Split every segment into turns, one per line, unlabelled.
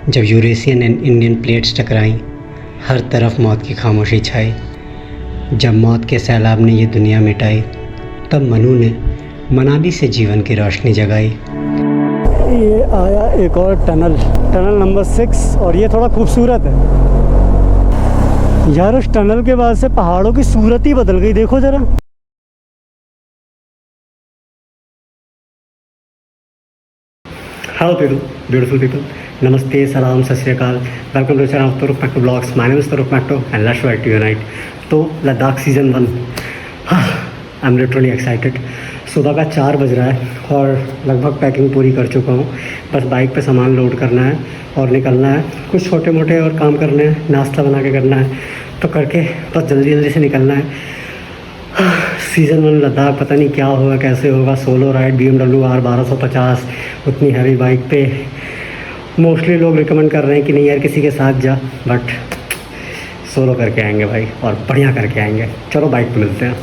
जब Eurasian and Indian plates टकराईं, हर तरफ मौत की खामोशी छाई। जब मौत के सैलाब ने ये दुनिया मिटाई, तब मनु ने मनाली से जीवन की रोशनी जगाई।
ये आया एक और टनल नंबर 6 और ये थोड़ा खूबसूरत है यार। उस टनल के बाद से पहाड़ों की सूरत ही बदल गई, देखो ज़रा। Hello people, beautiful people. Namaste, salam, sat sri akal. Welcome to the channel of Toruk Makto Vlogs. My name is Toruk Makto and let's ride to unite. तो Ladakh season 1, I'm literally excited. सुबह का 4 बज रहा है और लगभग packing पूरी कर चुका हूँ। बस बाइक पे सामान लोड करना है और निकलना है। कुछ छोटे मोटे और काम करने हैं, नाश्ता बना के करना है, तो करके बस जल्दी से निकलना है। सीज़न 1 लद्दाख पता नहीं क्या होगा, कैसे होगा। सोलो राइड BMW R 1250, उतनी हैवी बाइक पे मोस्टली लोग रिकमेंड कर रहे हैं कि नहीं यार किसी के साथ जा, बट सोलो करके आएंगे भाई और बढ़िया करके आएंगे। चलो बाइक पे मिलते हैं।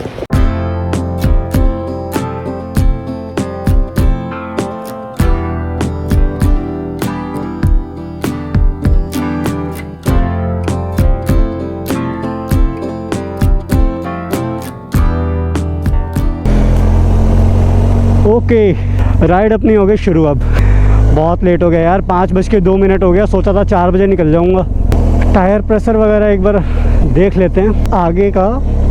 ओके, राइड अपनी हो गई शुरू। अब बहुत लेट हो गया यार, 5:02 हो गया। सोचा था 4 बजे निकल जाऊंगा। टायर प्रेशर वगैरह एक बार देख लेते हैं। आगे का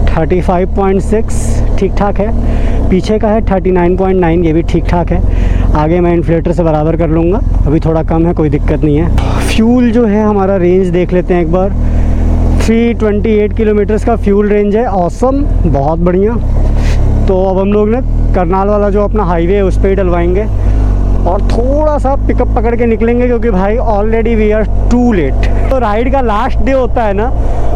35.6 ठीक ठाक है, पीछे का है 39.9, ये भी ठीक ठाक है। आगे मैं इन्फ्लेटर से बराबर कर लूँगा, अभी थोड़ा कम है, कोई दिक्कत नहीं है। फ्यूल जो है हमारा रेंज देख लेते हैं एक बार। 328 किलोमीटर्स का फ्यूल रेंज है। ऑसम, बहुत बढ़िया। तो अब हम लोग ने करनाल वाला जो अपना हाईवे है उस पर ही डलवाएंगे और थोड़ा सा पिकअप पकड़ के निकलेंगे, क्योंकि भाई already we are too late. तो राइड का लास्ट डे होता है ना,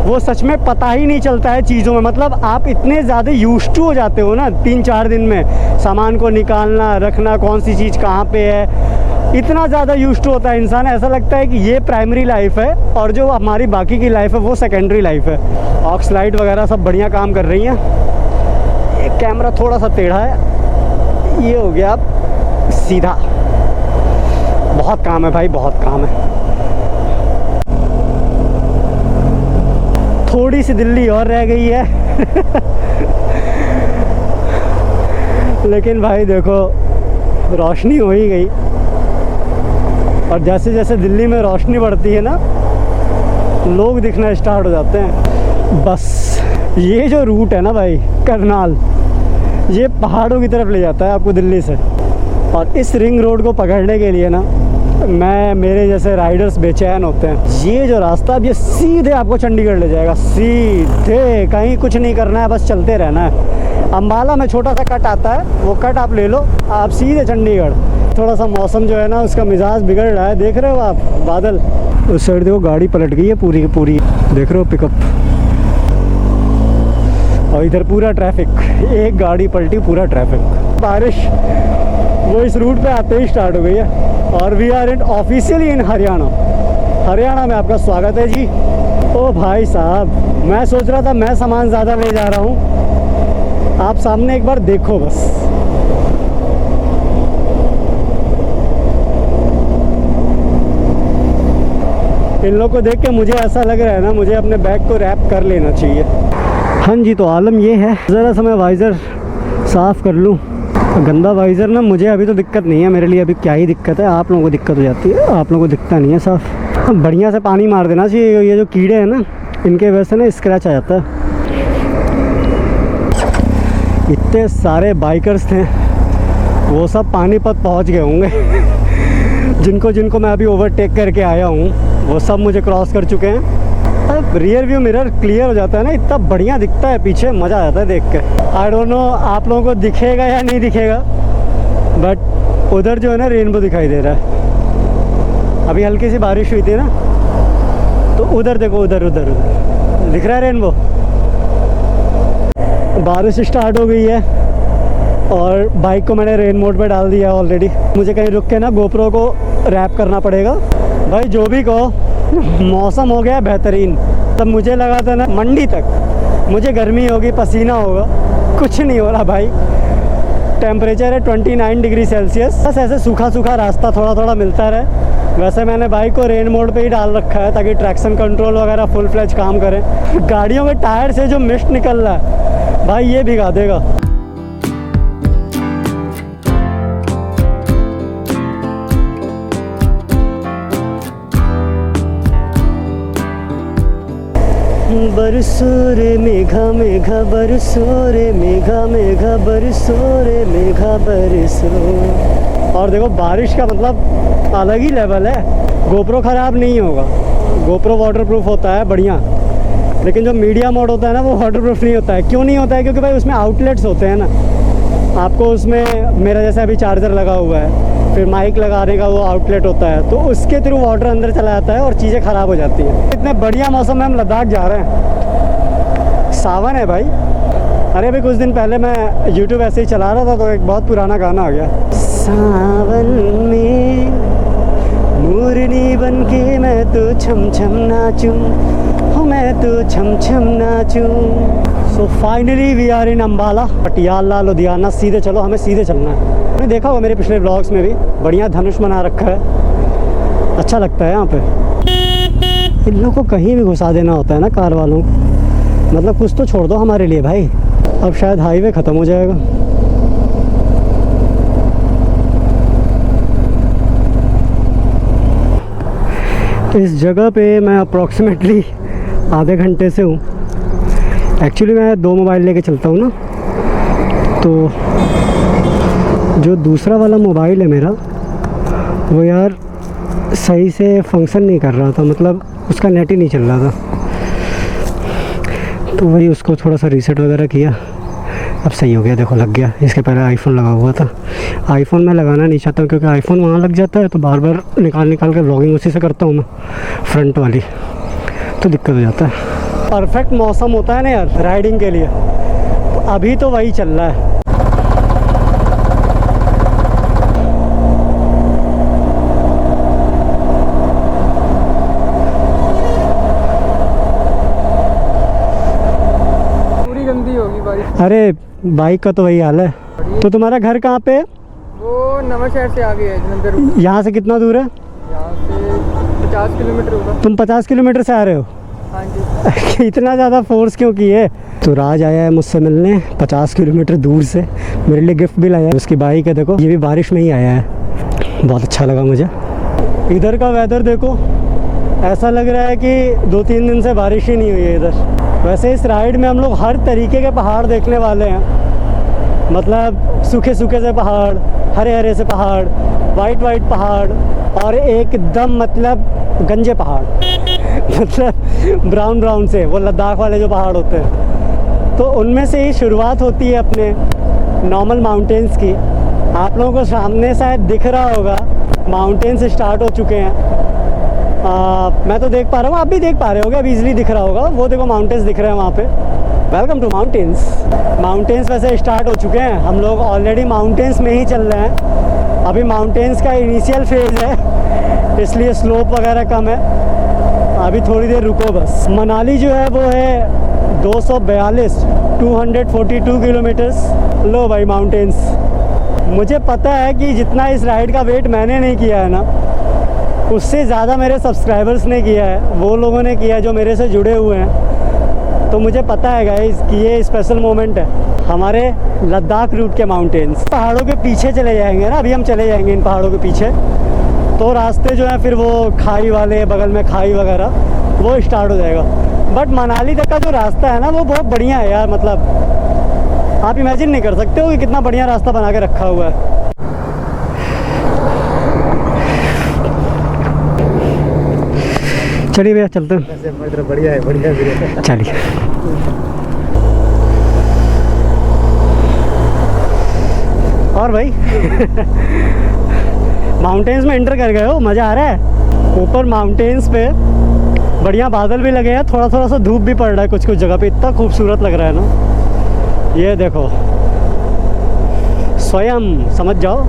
वो सच में पता ही नहीं चलता है चीज़ों में। मतलब आप इतने ज़्यादा यूज्ड टू हो जाते हो ना 3-4 दिन में, सामान को निकालना रखना, कौन सी चीज़ कहाँ पे है, इतना ज़्यादा यूज्ड टू होता है इंसान। ऐसा लगता है कि ये प्राइमरी लाइफ है और जो हमारी बाकी की लाइफ है वो सेकेंडरी लाइफ है। ऑक्स लाइट वगैरह सब बढ़िया काम कर रही हैं। कैमरा थोड़ा सा टेढ़ा है, ये हो गया अब सीधा। बहुत काम है भाई, बहुत काम है। थोड़ी सी दिल्ली और रह गई है लेकिन भाई देखो, रोशनी हो ही गई। और जैसे जैसे दिल्ली में रोशनी बढ़ती है ना, लोग दिखना स्टार्ट हो जाते हैं। बस ये जो रूट है ना भाई करनाल, ये पहाड़ों की तरफ ले जाता है आपको दिल्ली से। और इस रिंग रोड को पकड़ने के लिए ना मेरे जैसे राइडर्स बेचैन होते हैं। ये जो रास्ता, अब ये सीधे आपको चंडीगढ़ ले जाएगा, सीधे। कहीं कुछ नहीं करना है, बस चलते रहना है। अम्बाला में छोटा सा कट आता है, वो कट आप ले लो, आप सीधे चंडीगढ़। थोड़ा सा मौसम जो है ना उसका मिजाज बिगड़ रहा है, देख रहे हो आप बादल। उस साइड देखो गाड़ी पलट गई है पूरी की पूरी, देख रहे हो पिकअप। और इधर पूरा ट्रैफिक, एक गाड़ी पलटी, पूरा ट्रैफिक। बारिश वो इस रूट पे आते ही स्टार्ट हो गई है। और वी आर ऑफिशियली इन हरियाणा में आपका स्वागत है जी। ओ भाई साहब, मैं सोच रहा था मैं सामान ज़्यादा ले जा रहा हूँ, आप सामने एक बार देखो बस। इन लोग को देख के मुझे ऐसा लग रहा है ना, मुझे अपने बैग को रैप कर लेना चाहिए। हाँ जी, तो आलम ये है, ज़रा सा मैं वाइज़र साफ़ कर लूँ। गंदा वाइज़र ना, मुझे अभी तो दिक्कत नहीं है, मेरे लिए अभी क्या ही दिक्कत है, आप लोगों को दिक्कत हो जाती है। आप लोगों को दिखता नहीं है साफ़। बढ़िया से पानी मार देना चाहिए, ये जो कीड़े हैं ना, इनके वजह से ना स्क्रैच आ जाता है। इतने सारे बाइकर्स थे, वो सब पानीपत पहुँच गए होंगे जिनको मैं अभी ओवरटेक करके आया हूँ, वो सब मुझे क्रॉस कर चुके हैं। अब रियर व्यू मिरर क्लियर हो जाता है ना, इतना बढ़िया दिखता है पीछे, मज़ा आ जाता है देख के। आई डोंट नो आप लोगों को दिखेगा या नहीं दिखेगा, बट उधर जो है ना रेनबो दिखाई दे रहा है। अभी हल्की सी बारिश हुई थी ना, तो उधर देखो, उधर दिख रहा है रेनबो। बारिश स्टार्ट हो गई है और बाइक को मैंने रेन मोड पे डाल दिया है ऑलरेडी। मुझे कहीं रुक के ना गोप्रो को रैप करना पड़ेगा। भाई जो भी कहो, मौसम हो गया बेहतरीन। तब मुझे लगा था ना मंडी तक मुझे गर्मी होगी, पसीना होगा, कुछ नहीं हो रहा भाई। टेम्परेचर है 29 डिग्री सेल्सियस। बस ऐसे सूखा सूखा रास्ता थोड़ा थोड़ा मिलता रहे वैसे मैंने बाइक को रेन मोड पे ही डाल रखा है ताकि ट्रैक्शन कंट्रोल वगैरह फुल फ्लेज काम करे। गाड़ियों के टायर से जो मिस्ट निकल रहा है भाई ये भिगा देगा। बरसो रे मेघा मेघा बरसो रे मेघा मेघा बरसो रे मेघा बरसो। और देखो बारिश का मतलब अलग ही लेवल है। गोप्रो ख़राब नहीं होगा, गोप्रो वाटरप्रूफ होता है बढ़िया, लेकिन जो मीडिया मोड होता है ना वो वाटरप्रूफ नहीं होता है। क्यों नहीं होता है? क्योंकि भाई उसमें आउटलेट्स होते हैं ना। आपको उसमें मेरा जैसे अभी चार्जर लगा हुआ है, फिर माइक लगाने का वो आउटलेट होता है, तो उसके थ्रू वाटर अंदर चला जाता है और चीज़ें ख़राब हो जाती हैं। इतने बढ़िया मौसम में हम लद्दाख जा रहे हैं, सावन है भाई। अरे अभी कुछ दिन पहले मैं यूट्यूब ऐसे ही चला रहा था तो एक बहुत पुराना गाना आ गया, सावन में मोरनी बन के मैं तो छम छम नाचूं, हो मैं तो छम छम नाचूं। So finally we are in Ambala, Patiala, Ludhiana. सीधे चलो, हमें सीधे चलना है। आपने देखा होगा मेरे पिछले व्लॉग्स में भी बढ़िया धनुष बना रखा है, अच्छा लगता है यहाँ पे। इन लोगों को कहीं भी घुसा देना होता है ना कार वालों को, मतलब कुछ तो छोड़ दो हमारे लिए भाई। अब शायद हाईवे ख़त्म हो जाएगा। इस जगह पे मैं अप्रॉक्सीमेटली आधे घंटे से हूँ। एक्चुअली मैं 2 मोबाइल लेके चलता हूँ ना, तो जो दूसरा वाला मोबाइल है मेरा वो यार सही से फंक्शन नहीं कर रहा था, मतलब उसका नेट ही नहीं चल रहा था। तो वही उसको थोड़ा सा रीसेट वगैरह किया, अब सही हो गया। देखो लग गया। इसके पहले आईफोन लगा हुआ था, आईफोन मैं लगाना नहीं चाहता क्योंकि आईफोन वहाँ लग जाता है तो बार बार निकाल के व्लॉगिंग उसी से करता हूँ मैं, फ्रंट वाली, तो दिक्कत हो जाता है। परफेक्ट मौसम होता है ना यार राइडिंग के लिए, तो अभी तो वही चल रहा है।
पूरी गंदी होगी बारिश।
अरे बाइक का तो वही हाल है। तो तुम्हारा घर कहाँ पे है?
वो नवा शहर से आगे है, जलंधर।
यहाँ से कितना दूर है?
यहाँ से 50 किलोमीटर होगा।
तुम 50 किलोमीटर से आ रहे हो?
हाँ जी।
इतना ज़्यादा फोर्स क्यों किए? तो राज आया है मुझसे मिलने 50 किलोमीटर दूर से, मेरे लिए गिफ्ट भी लाया है। उसकी बाइक है, देखो ये भी बारिश में ही आया है, बहुत अच्छा लगा मुझे। इधर का वेदर देखो, ऐसा लग रहा है कि 2-3 दिन से बारिश ही नहीं हुई है इधर। वैसे इस राइड में हम लोग हर तरीके के पहाड़ देखने वाले हैं, मतलब सूखे सूखे से पहाड़, हरे हरे से पहाड़, वाइट वाइट पहाड़, और एकदम मतलब गंजे पहाड़ मतलब ब्राउन ब्राउन से, वो लद्दाख वाले जो पहाड़ होते हैं। तो उनमें से ही शुरुआत होती है अपने नॉर्मल माउंटेन्स की। आप लोगों को सामने शायद दिख रहा होगा माउंटेन्स स्टार्ट हो चुके हैं। मैं तो देख पा रहा हूँ, आप भी देख पा रहे होगे, अब इजीली दिख रहा होगा। वो देखो माउंटेन्स दिख रहे हैं वहाँ पे। Welcome to mountains. माउंटेन्स वैसे स्टार्ट हो चुके हैं, हम लोग ऑलरेडी माउंटेन्स में ही चल रहे हैं। अभी माउंटेन्स का इनिशियल फेज़ है, इसलिए स्लोप वगैरह कम है। अभी थोड़ी देर रुको बस। मनाली जो है वो है 242 किलोमीटर्स। लो भाई माउंटेन्स। मुझे पता है कि जितना इस राइड का वेट मैंने नहीं किया है ना, उससे ज़्यादा मेरे सब्सक्राइबर्स ने किया है, वो लोगों ने किया है जो मेरे से जुड़े हुए हैं। तो मुझे पता है गाइस कि ये स्पेशल मोमेंट है हमारे लद्दाख रूट के माउंटेन्स। पहाड़ों के पीछे चले जाएंगे ना, अभी हम चले जाएंगे इन पहाड़ों के पीछे, तो रास्ते जो है फिर वो खाई वाले, बगल में खाई वगैरह, वो स्टार्ट हो जाएगा। बट मनाली तक का जो रास्ता है ना वो बहुत बढ़िया है यार, मतलब आप इमेजिन नहीं कर सकते हो कि कितना बढ़िया रास्ता बना के रखा हुआ है। चलिए भैया चलते हैं।
बढ़िया है, बढ़िया है।
चलिए। और भाई माउंटेन्स में एंटर कर गए हो, मज़ा आ रहा है। ऊपर माउंटेन्स पे बढ़िया बादल भी लगे हैं, थोड़ा थोड़ा सा धूप भी पड़ रहा है कुछ कुछ जगह पे, इतना खूबसूरत लग रहा है ना। ये देखो, स्वयं समझ जाओ।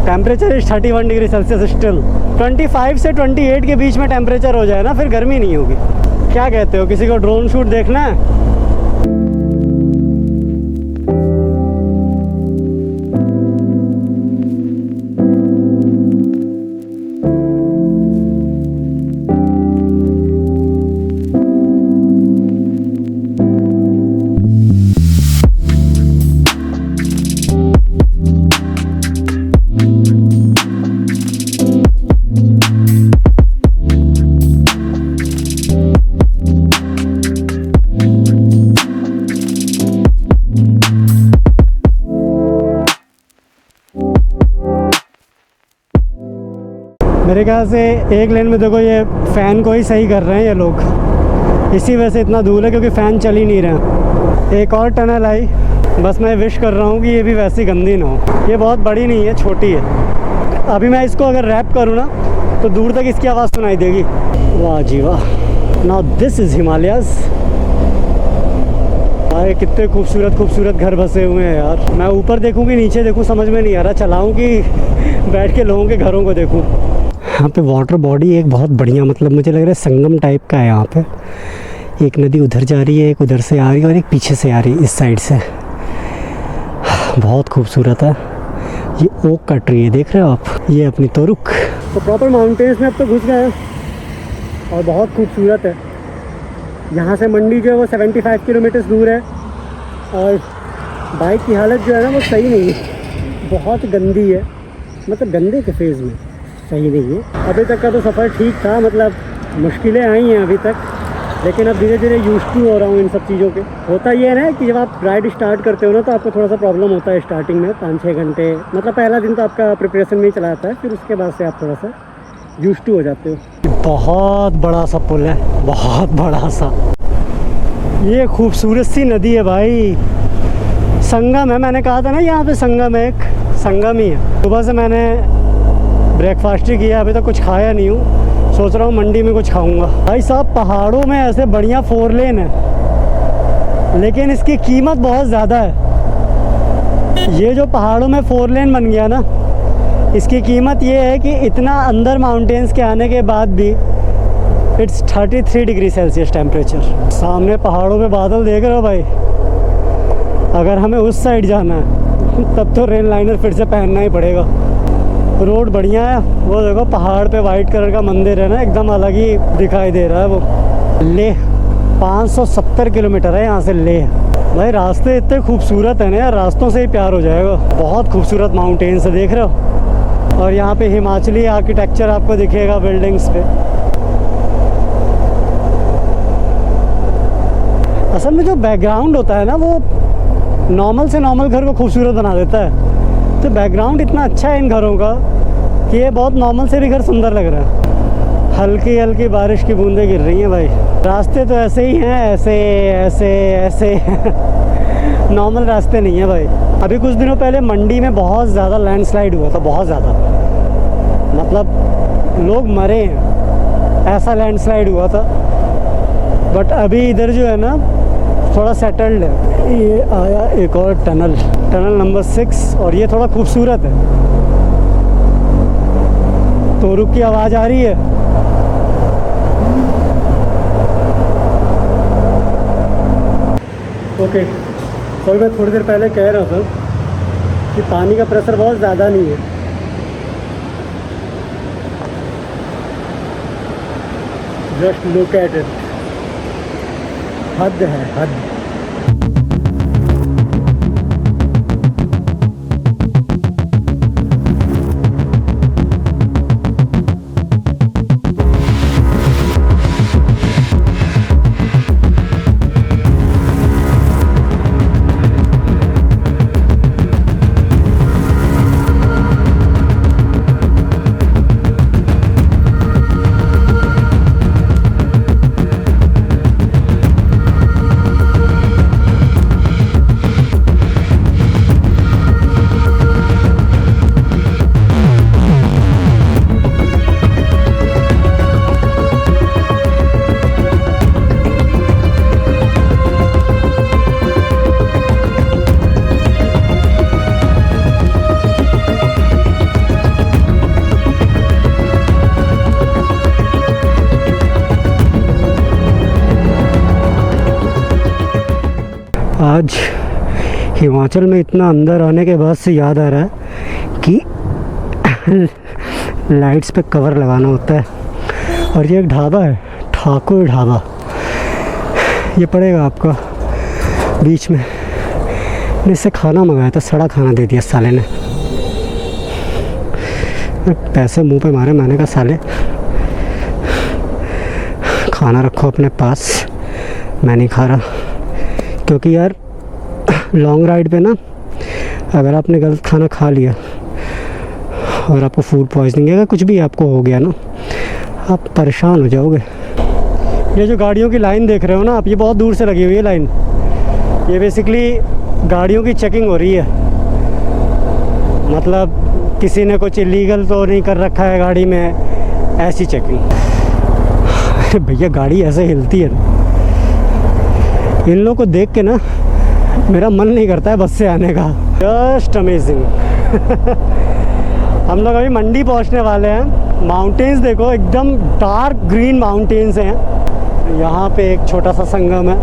Temperature is 31 degree Celsius still. 25 से 28 के बीच में टेम्परेचर हो जाए ना, फिर गर्मी नहीं होगी। क्या कहते हो, किसी को ड्रोन शूट देखना है? मेरे ख्याल से एक लेन में देखो ये फ़ैन को ही सही कर रहे हैं ये लोग, इसी वजह से इतना धूल है क्योंकि फ़ैन चल ही नहीं रहा। एक और टनल आई, बस मैं विश कर रहा हूँ कि ये भी वैसी गंदी ना हो। ये बहुत बड़ी नहीं है, छोटी है। अभी मैं इसको अगर रैप करूँ ना तो दूर तक इसकी आवाज़ सुनाई देगी। वाह जी वाह, नाउ दिस इज़ हिमालयाज़। अरे कितने खूबसूरत खूबसूरत घर बसे हुए हैं यार। मैं ऊपर देखूँ कि नीचे देखूँ समझ में नहीं आ रहा, चलाऊँ कि बैठ के लोगों के घरों को देखूँ। यहाँ पे वाटर बॉडी एक बहुत बढ़िया, मतलब मुझे लग रहा है संगम टाइप का है। यहाँ पे एक नदी उधर जा रही है, एक उधर से आ रही है और एक पीछे से आ रही है इस साइड से। बहुत खूबसूरत है। ये ओक का ट्री है, देख रहे हो आप, ये अपनी तोरुक। तो प्रॉपर माउंटेन्स में अब तो घुस गए हैं और बहुत खूबसूरत है। यहाँ से मंडी जो है वो 75 किलोमीटर दूर है और बाइक की हालत जो है ना वो सही नहीं है, बहुत गंदी है। मतलब गंदे के फेज़ में सही नहीं है। अभी तक का तो सफ़र ठीक था, मतलब मुश्किलें आई हैं अभी तक, लेकिन अब धीरे धीरे यूज्ड टू हो रहा हूँ इन सब चीज़ों के। होता ये है ना कि जब आप राइड स्टार्ट करते हो ना तो आपको थोड़ा सा प्रॉब्लम होता है स्टार्टिंग में 5-6 घंटे, मतलब पहला दिन तो आपका प्रिपरेशन में ही चला जाता है, फिर उसके बाद से आप थोड़ा सा यूज्ड टू हो जाते हो। बहुत बड़ा सा पुल है, बहुत बड़ा सा। ये खूबसूरत सी नदी है भाई, संगम है। मैंने कहा था ना यहाँ पे संगम है, एक संगम ही है। सुबह से मैंने ब्रेकफास्ट ही किया, अभी तक कुछ खाया नहीं हूँ, सोच रहा हूँ मंडी में कुछ खाऊंगा। भाई साहब पहाड़ों में ऐसे बढ़िया 4 लेन है, लेकिन इसकी कीमत बहुत ज़्यादा है। ये जो पहाड़ों में 4 लेन बन गया ना, इसकी कीमत ये है कि इतना अंदर माउंटेन्स के आने के बाद भी इट्स 33 डिग्री सेल्सियस टेम्परेचर। सामने पहाड़ों में बादल देख रहे हो भाई। अगर हमें उस साइड जाना है तब तो रेन लाइनर फिर से पहनना ही पड़ेगा। रोड बढ़िया है, वो देखो पहाड़ पे वाइट कलर का मंदिर है ना, एकदम अलग ही दिखाई दे रहा है वो। लेह 570 किलोमीटर है यहाँ से लेह। भाई रास्ते इतने खूबसूरत हैं ना यार, रास्तों से ही प्यार हो जाएगा। बहुत खूबसूरत माउंटेन्स है, देख रहे हो। और यहाँ पे हिमाचली आर्किटेक्चर आपको दिखेगा बिल्डिंग्स पे। असल में जो बैकग्राउंड होता है ना वो नॉर्मल से नॉर्मल घर को खूबसूरत बना देता है। तो बैकग्राउंड इतना अच्छा है इन घरों का कि ये बहुत नॉर्मल से भी घर सुंदर लग रहा है। हल्की हल्की बारिश की बूंदें गिर रही हैं भाई। रास्ते तो ऐसे ही हैं, ऐसे ऐसे ऐसे नॉर्मल रास्ते नहीं है भाई। अभी कुछ दिनों पहले मंडी में बहुत ज़्यादा लैंडस्लाइड हुआ था, बहुत ज़्यादा, मतलब लोग मरे हैं, ऐसा लैंडस्लाइड हुआ था। बट अभी इधर जो है ना थोड़ा सेटल्ड है। ये आया एक और टनल, टनल नंबर 6, और ये थोड़ा खूबसूरत है। तोरुक की आवाज़ आ रही है। ओके, तो मैं थोड़ी देर पहले कह रहा था कि पानी का प्रेशर बहुत ज़्यादा नहीं है। जस्ट लुक एट इट, हद है हद। आज हिमाचल में इतना अंदर आने के बाद से याद आ रहा है कि लाइट्स पे कवर लगाना होता है। और ये एक ढाबा है, ठाकुर ढाबा, ये पड़ेगा आपका बीच में। मैं इससे खाना मंगाया था, सड़ा खाना दे दिया साले ने। पैसे मुंह पे मारे, मैंने कहा साले खाना रखो अपने पास, मैं नहीं खा रहा। क्योंकि यार लॉन्ग राइड पे ना अगर आपने गलत खाना खा लिया और आपको फूड पॉइजनिंग अगर कुछ भी आपको हो गया ना, आप परेशान हो जाओगे। ये जो गाड़ियों की लाइन देख रहे हो ना आप, ये बहुत दूर से लगी हुई है लाइन। ये बेसिकली गाड़ियों की चेकिंग हो रही है, मतलब किसी ने कुछ इलीगल तो नहीं कर रखा है गाड़ी में, ऐसी चेकिंग। अरे भैया गाड़ी ऐसे हिलती है ना, इन लोगों को देख के ना मेरा मन नहीं करता है बस से आने का। Just amazing. हम लोग अभी मंडी पहुंचने वाले हैं। माउंटेन्स देखो, एकदम डार्क ग्रीन माउंटेन्स हैं। यहाँ पे एक छोटा सा संगम है,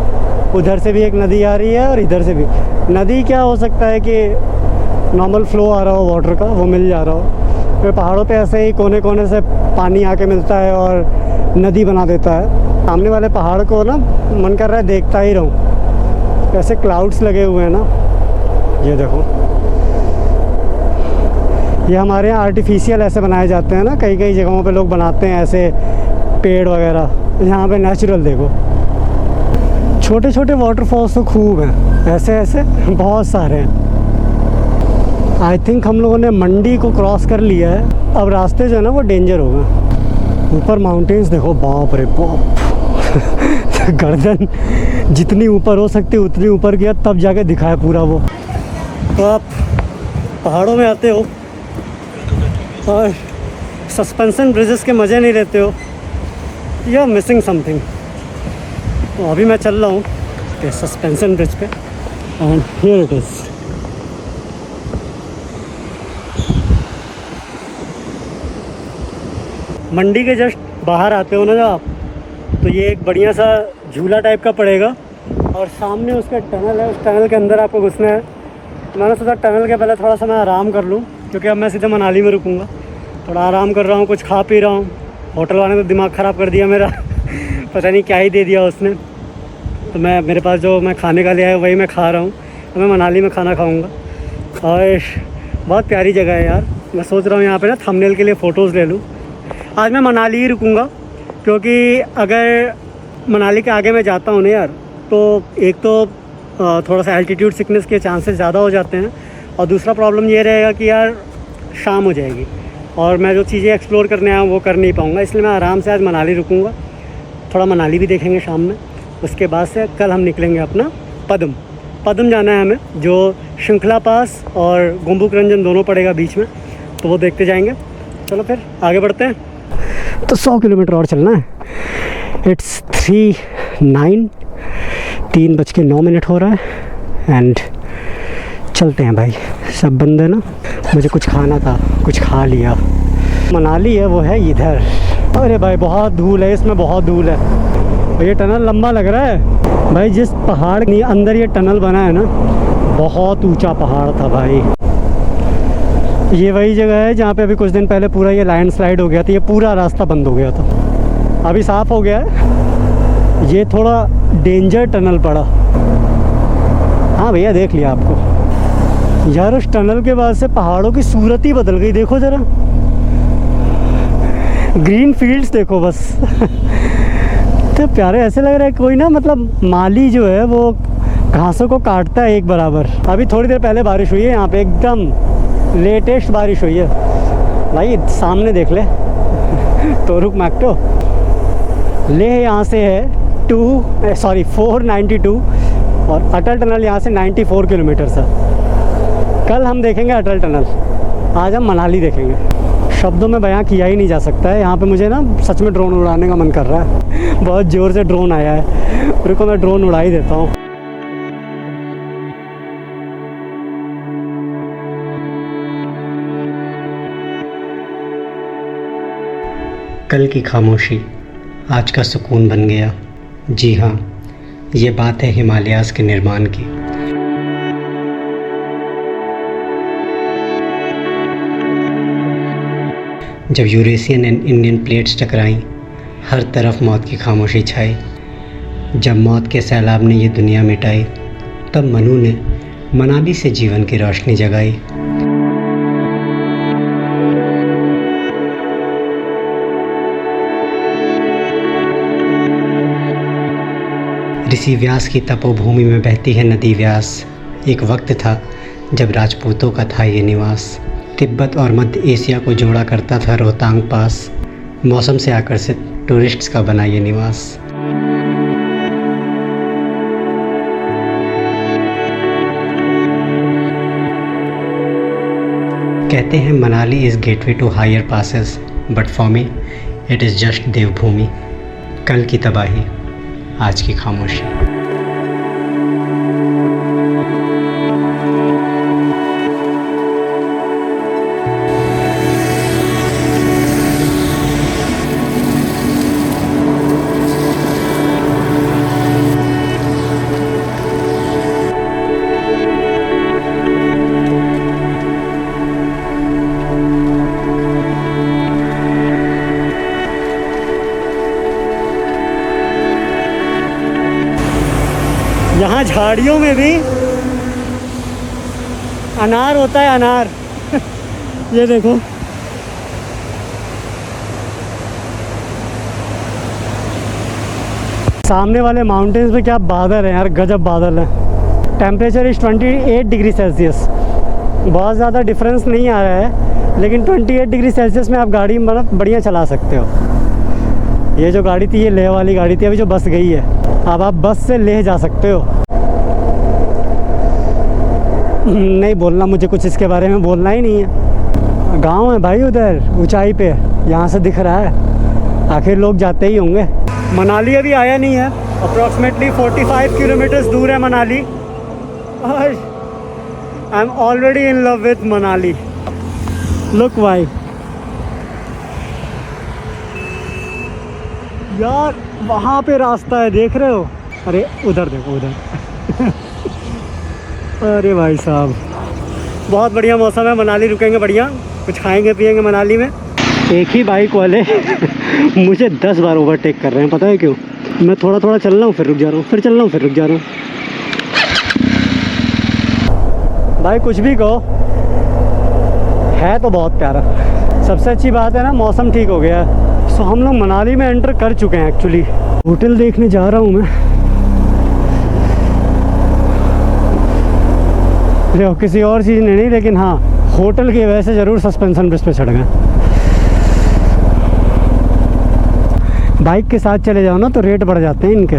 उधर से भी एक नदी आ रही है और इधर से भी। नदी क्या हो सकता है कि नॉर्मल फ्लो आ रहा हो वाटर का, वो मिल जा रहा हो। फिर पहाड़ों पे ऐसे ही कोने कोने से पानी आके मिलता है और नदी बना देता है। सामने वाले पहाड़ को ना मन कर रहा है देखता ही रहूं। ऐसे क्लाउड्स लगे हुए हैं ना, ये देखो। ये हमारे यहाँ आर्टिफिशियल ऐसे बनाए जाते हैं ना, कई कई जगहों पे लोग बनाते हैं ऐसे पेड़ वगैरह। यहाँ पे नेचुरल देखो, छोटे छोटे वाटरफॉल्स तो खूब हैं, ऐसे ऐसे बहुत सारे हैं। आई थिंक हम लोगों ने मंडी को क्रॉस कर लिया है। अब रास्ते जो है ना वो डेंजर होगा। ऊपर माउंटेन्स देखो, बाप रे बाप। गर्दन जितनी ऊपर हो सकती है उतनी ऊपर गया, तब जाके दिखाया पूरा वो। तो आप पहाड़ों में आते हो और सस्पेंशन ब्रिजेस के मज़े नहीं लेते हो, यू आर मिसिंग समथिंग। तो अभी मैं चल रहा हूँ सस्पेंशन ब्रिज पे, एंड हियर इट इज़। मंडी के जस्ट बाहर आते हो ना जब आप, तो ये एक बढ़िया सा झूला टाइप का पड़ेगा और सामने उसका टनल है। उस टनल के अंदर आपको घुसना है। मैंने सोचा टनल के पहले थोड़ा सा मैं आराम कर लूँ, क्योंकि अब मैं सीधे मनाली में रुकूँगा। थोड़ा आराम कर रहा हूँ, कुछ खा पी रहा हूँ। होटल वाले ने तो दिमाग ख़राब कर दिया मेरा। पता नहीं क्या ही दे दिया उसने। तो मेरे पास जो मैं खाने का लिया है वही मैं खा रहा हूँ। तो मैं मनाली में खाना खाऊँगा। और बहुत प्यारी जगह है यार। मैं सोच रहा हूँ यहाँ पे ना थंबनेल के लिए फ़ोटोज़ ले लूँ। आज मैं मनाली ही रुकूँगा, क्योंकि अगर मनाली के आगे मैं जाता हूँ ना यार, तो एक तो थोड़ा सा एल्टीट्यूड सिकनेस के चांसेस ज़्यादा हो जाते हैं, और दूसरा प्रॉब्लम ये रहेगा कि यार शाम हो जाएगी और मैं जो चीज़ें एक्सप्लोर करने आया हूँ वो कर नहीं पाऊँगा। इसलिए मैं आराम से आज मनाली रुकूँगा, थोड़ा मनाली भी देखेंगे शाम में। उसके बाद से कल हम निकलेंगे अपना पदम जाना है हमें, जो श्रृंखला पास और गोम्बुक रंजन दोनों पड़ेगा बीच में, तो वो देखते जाएंगे। चलो फिर आगे बढ़ते हैं। तो 100 किलोमीटर और चलना है। इट्स 3:09 हो रहा है एंड चलते हैं भाई। सब बंदे ना, मुझे कुछ खाना था, कुछ खा लिया। मनाली है वो है इधर। अरे भाई बहुत धूल है इसमें, बहुत धूल है। और ये टनल लंबा लग रहा है भाई। जिस पहाड़ के अंदर ये टनल बना है ना, बहुत ऊंचा पहाड़ था भाई। ये वही जगह है जहाँ पे अभी कुछ दिन पहले पूरा ये लैंडस्लाइड हो गया था। ये पूरा रास्ता बंद हो गया था, अभी साफ़ हो गया है। ये थोड़ा डेंजर टनल पड़ा। हाँ भैया देख लिया आपको यार। उस टनल के बाद से पहाड़ों की सूरत ही बदल गई। देखो ज़रा, ग्रीन फील्ड्स देखो बस। तो प्यारे ऐसे लग रहा है कोई ना, मतलब माली जो है वो घासों को काटता है एक बराबर। अभी थोड़ी देर पहले बारिश हुई है यहाँ पे, एकदम लेटेस्ट बारिश हुई है भाई। सामने देख ले तोरुक मैक्टो ले, यहाँ से है 492 और अटल टनल यहाँ से 94 किलोमीटर है। कल हम देखेंगे अटल टनल, आज हम मनाली देखेंगे। शब्दों में बयां किया ही नहीं जा सकता है। यहाँ पे मुझे ना सच में ड्रोन उड़ाने का मन कर रहा है। बहुत ज़ोर से ड्रोन आया है, रुको मैं ड्रोन उड़ा ही देता हूँ।
कल की खामोशी आज का सुकून बन गया। जी हाँ, ये बात है हिमालयाज़ के निर्माण की। जब यूरेशियन एंड इंडियन प्लेट्स टकराईं, हर तरफ मौत की खामोशी छाई। जब मौत के सैलाब ने ये दुनिया मिटाई, तब मनु ने मनाली से जीवन की रोशनी जगाई। ऋषि व्यास की तपोभूमि में बहती है नदी व्यास। एक वक्त था जब राजपूतों का था ये निवास। तिब्बत और मध्य एशिया को जोड़ा करता था रोहतांग पास, मौसम से आकर्षित टूरिस्ट्स का बना ये निवास। कहते हैं Manali is gateway to higher passes, but for me it is just Devbhoomi. कल की तबाही, आज की खामोशी।
यहाँ झाड़ियों में भी अनार होता है, अनार। ये देखो, सामने वाले माउंटेन्स पे क्या बादल है यार, गजब बादल है। Temperature is 28 degree Celsius. बहुत ज़्यादा डिफरेंस नहीं आ रहा है, लेकिन 28 डिग्री सेल्सियस में आप गाड़ी मतलब बढ़िया चला सकते हो। ये जो गाड़ी थी, ये लेह वाली गाड़ी थी, अभी जो बस गई है, अब आप बस से लेह जा सकते हो। नहीं बोलना मुझे कुछ, इसके बारे में बोलना ही नहीं है। गांव है भाई उधर ऊंचाई पे, यहाँ से दिख रहा है, आखिर लोग जाते ही होंगे। मनाली अभी आया नहीं है, अप्रॉक्सीमेटली 45 किलोमीटर्स दूर है मनाली, और I am already in love with Manali. Look भाई यार, वहाँ पे रास्ता है, देख रहे हो? अरे उधर देखो, उधर। अरे भाई साहब, बहुत बढ़िया मौसम है। मनाली रुकेंगे, बढ़िया कुछ खाएंगे पिएंगे मनाली में। एक ही बाइक वाले मुझे 10 बार ओवरटेक कर रहे हैं, पता है क्यों? मैं थोड़ा थोड़ा चल रहा हूँ, फिर रुक जा रहा हूँ, फिर चल रहा हूँ, फिर रुक जा रहा हूँ। भाई कुछ भी कहो, है तो बहुत प्यारा। सबसे अच्छी बात है ना, मौसम ठीक हो गया है। सो हम लोग मनाली में एंटर कर चुके हैं एक्चुअली। होटल देखने जा रहा हूँ मैं। देखो किसी और चीज़ ने नहीं, लेकिन हाँ होटल की वजह से ज़रूर सस्पेंशन ब्रिज पे चढ़ गए। बाइक के साथ चले जाओ ना तो रेट बढ़ जाते हैं इनके।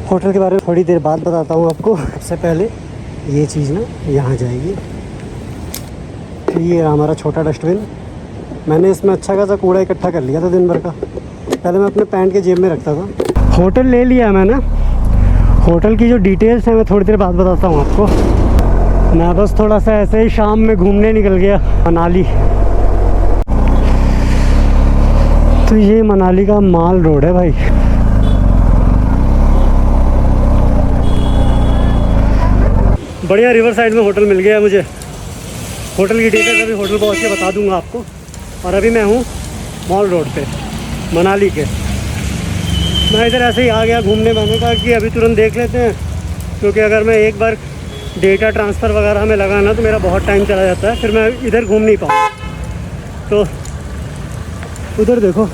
होटल के बारे में थोड़ी देर बाद बताता हूँ आपको। सबसे पहले ये चीज़ ना यहाँ जाएगी। तो ये हमारा छोटा डस्टबिन, मैंने इसमें अच्छा खासा कूड़ा इकट्ठा कर लिया था दिन भर का। पहले मैं अपने पैंट के जेब में रखता था। होटल ले लिया मैंने। होटल की जो डिटेल्स हैं मैं थोड़ी देर बाद बताता हूँ आपको। मैं बस थोड़ा सा ऐसे ही शाम में घूमने निकल गया मनाली। तो ये मनाली का माल रोड है भाई। बढ़िया रिवर साइड में होटल मिल गया मुझे। होटल की डिटेल्स अभी होटल पहुँच के बता दूंगा आपको। और अभी मैं हूँ मॉल रोड पे मनाली के। मैं इधर ऐसे ही आ गया घूमने। मैंने कहा कि अभी तुरंत देख लेते हैं, क्योंकि अगर मैं एक बार डेटा ट्रांसफ़र वगैरह में लगाना तो मेरा बहुत टाइम चला जाता है, फिर मैं इधर घूम नहीं पाऊँ। तो उधर देखो,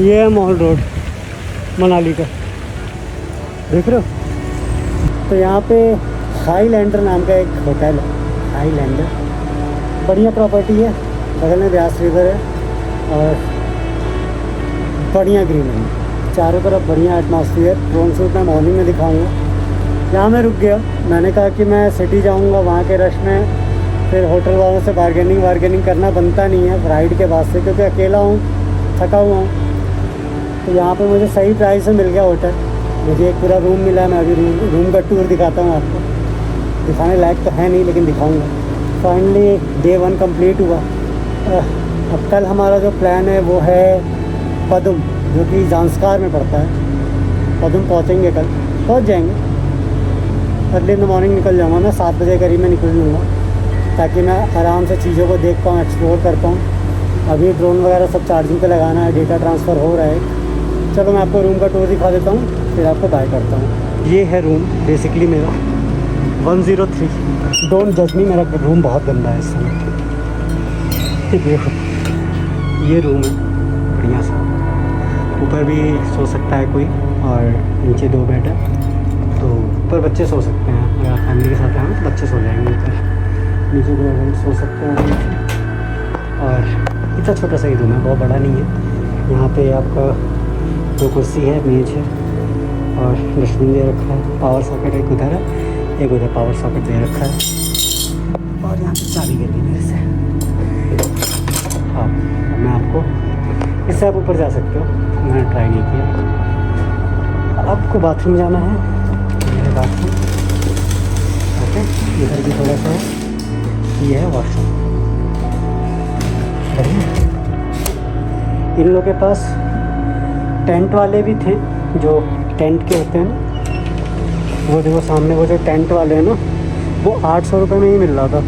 ये है मॉल रोड मनाली का, देख रहे हो? तो यहाँ पे हाईलैंडर नाम का एक होटल है, हाईलैंडर। बढ़िया प्रॉपर्टी है, बगल में ब्यास रिवर है और बढ़िया ग्रीनरी चारों तरफ, बढ़िया एटमॉस्फेयर। ड्रोन शूट मैं मॉर्निंग में दिखाऊंगा। यहाँ मैं रुक गया। मैंने कहा कि मैं सिटी जाऊँगा, वहाँ के रश में फिर होटल वालों से बार्गेनिंग करना बनता नहीं है राइड के बाद से, क्योंकि अकेला हूँ, थका हुआ हूँ। तो यहाँ पे मुझे सही प्राइस से मिल गया होटल। मुझे एक पूरा रूम मिला है। मैं अभी रूम का टूर दिखाता हूँ आपको। दिखाने लायक तो है नहीं, लेकिन दिखाऊँगा। फाइनली डे 1 कंप्लीट हुआ। अब कल हमारा जो प्लान है वो है पदुम, जो कि जांस्कार में पड़ता है। पदुम पहुँचेंगे, कल पहुँच जाएंगे। अर्ली इन द मॉर्निंग निकल जाऊँगा मैं, 7 बजे करीब में निकल लूँगा, ताकि मैं आराम से चीज़ों को देख पाऊँ, एक्सप्लोर कर पाऊँ। अभी ड्रोन वगैरह सब चार्जिंग पे लगाना है, डेटा ट्रांसफ़र हो रहा है। चलो मैं आपको रूम का टूर दिखा देता हूँ, फिर आपको बाय करता हूँ। ये है रूम बेसिकली मेरा 103। डोंट जज मी, मेरा रूम बहुत गंदा है इस समय। देखो ये रूम है बढ़िया सा। ऊपर भी सो सकता है कोई, और नीचे 2 बेड है। तो ऊपर बच्चे सो सकते हैं, अगर फैमिली के साथ आए तो बच्चे सो जाएंगे ऊपर। नीचे को सो सकते हैं आराम से। और इतना छोटा सा ही रूम है, बहुत बड़ा नहीं है। यहाँ पे आपका 2 कुर्सी है, मेज है और डस्टबिन दे रखा है। पावर सॉकेट एक उधर है, एक उधर पावर सॉकेट दे रखा है। और यहाँ पे चाबी गिर गई मेरे से। हाँ, अब मैं आपको इससे आप ऊपर जा सकते हो, मैंने ट्राई नहीं किया। आपको बाथरूम जाना है, ये बाथरूम। ओके, इधर भी थोड़ा सा है, ये है वॉशरूम। इन लोगों के पास टेंट वाले भी थे, जो टेंट के होते हैं ना, वो देखो सामने वो जो टेंट वाले हैं ना, वो 800 रुपये में ही मिल रहा था।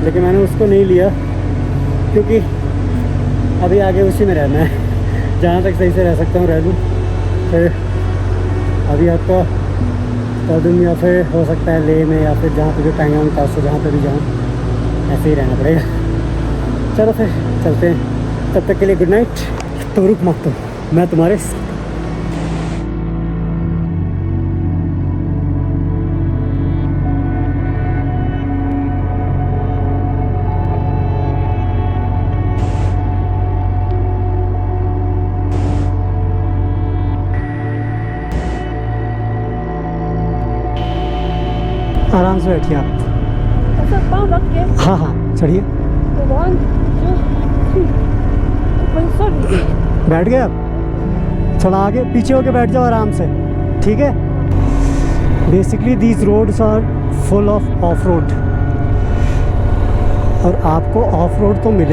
लेकिन मैंने उसको नहीं लिया क्योंकि अभी आगे उसी में रहना है, जहाँ तक सही से रह सकता हूँ रह लूँ। फिर अभी आपका कदम या फिर हो सकता है ले में, या फिर जहाँ पे भी पैंगोंग तासो जहाँ पे भी जाऊँ, ऐसे ही रहना पड़ेगा। चलो फिर चलते हैं, तब तक के लिए गुड नाइट। तो रुक मत, तो मैं तुम्हारे आराम से बैठिए आप।
अच्छा पाँव रख के
हाँ हाँ चढ़िए,
1 2 3 सॉरी
बैठ गए आप। थोड़ा आगे पीछे होके बैठ जाओ आराम से, ठीक है। Basically these roads are full of off road, और आपको ऑफ रोड तो मिले